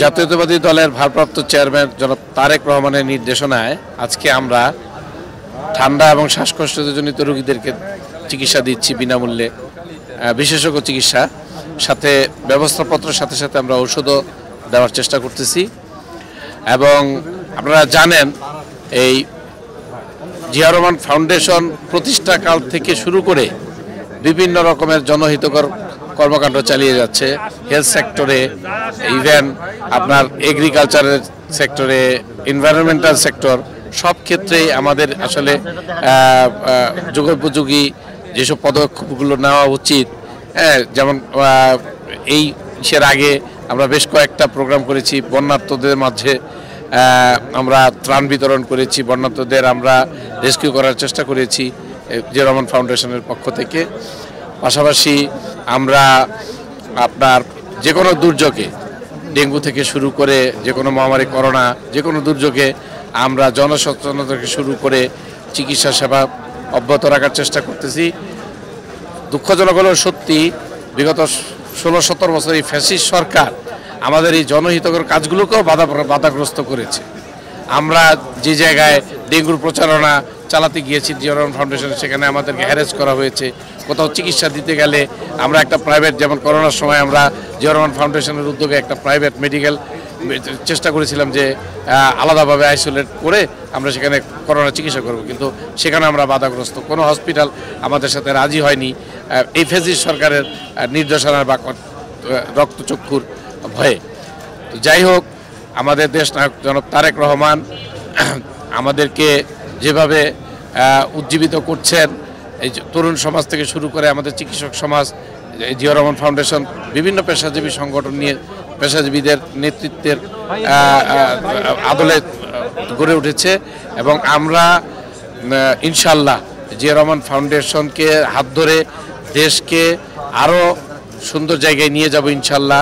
জাতীয়তাবাদী দলের ভারপ্রাপ্ত চেয়ারম্যান জনাব তারেক রহমানের নির্দেশনায় আজকে আমরা ঠান্ডা এবং শ্বাসকষ্টজনিত রোগীদেরকে চিকিৎসা দিচ্ছি বিনামূল্যে, বিশেষজ্ঞ চিকিৎসা সাথে ব্যবস্থাপত্রের সাথে সাথে আমরা ঔষধও দেওয়ার চেষ্টা করতেছি। এবং আপনারা জানেন এই জিয়া রহমান ফাউন্ডেশন প্রতিষ্ঠাকাল থেকে শুরু করে বিভিন্ন রকমের জনহিতকর কর্মকাণ্ড চালিয়ে যাচ্ছে, হেলথ সেক্টরে, ইভেন আপনার এগ্রিকালচারের সেক্টরে, এনভায়রনমেন্টাল সেক্টর, সব ক্ষেত্রেই আমাদের আসলে যুগোপযোগী যেসব পদক্ষেপগুলো নেওয়া উচিত। যেমন এই ইসের আগে আমরা বেশ কয়েকটা প্রোগ্রাম করেছি, বন্যার্তদের মাঝে আমরা ত্রাণ বিতরণ করেছি, বন্যার্তদের আমরা রেস্কিউ করার চেষ্টা করেছি জিয়া রহমান ফাউন্ডেশনের পক্ষ থেকে। পাশাপাশি আমরা আপনার যে কোনো দুর্যোগে, ডেঙ্গু থেকে শুরু করে যে কোনো মহামারী, করোনা, যে কোনো দুর্যোগে আমরা জনসচেতনতা থেকে শুরু করে চিকিৎসা সেবা অব্যাহত রাখার চেষ্টা করতেছি। দুঃখজনক হলেও সত্যি বিগত 16-17 বছর এই ফ্যাসিস্ট সরকার আমাদের এই জনহিতকর কাজগুলোকেও বাধাগ্রস্ত করেছে। আমরা যে জায়গায় ডেঙ্গুর প্রচারণা চালাতে গিয়েছি জিয়া রহমান ফাউন্ডেশনে, সেখানে আমাদেরকে হ্যারেস করা হয়েছে। কোথাও চিকিৎসা দিতে গেলে আমরা একটা প্রাইভেট, যেমন করোনার সময় আমরা জিয়া রহমান ফাউন্ডেশনের উদ্যোগে একটা প্রাইভেট মেডিকেল চেষ্টা করেছিলাম যে আলাদাভাবে আইসোলেট করে আমরা সেখানে করোনা চিকিৎসা করব, কিন্তু সেখানে আমরা বাধাগ্রস্ত। কোনো হসপিটাল আমাদের সাথে রাজি হয়নি এই ফ্যাসিস্ট সরকারের নির্দেশনার বা রক্তচক্ষুর ভয়ে। তো যাই হোক, আমাদের দেশ নায়ক জনাব তারেক রহমান আমাদেরকে যেভাবে উজ্জীবিত করছেন, এই তরুণ সমাজ থেকে শুরু করে আমাদের চিকিৎসক সমাজ, জিয়া রহমান ফাউন্ডেশন বিভিন্ন পেশাজীবী সংগঠন নিয়ে পেশাজীবীদের নেতৃত্বের আদলে গড়ে উঠেছে। এবং আমরা ইনশাল্লাহ জিয়া রহমান ফাউন্ডেশনকে হাত ধরে দেশকে আরও সুন্দর জায়গায় নিয়ে যাব ইনশাল্লাহ।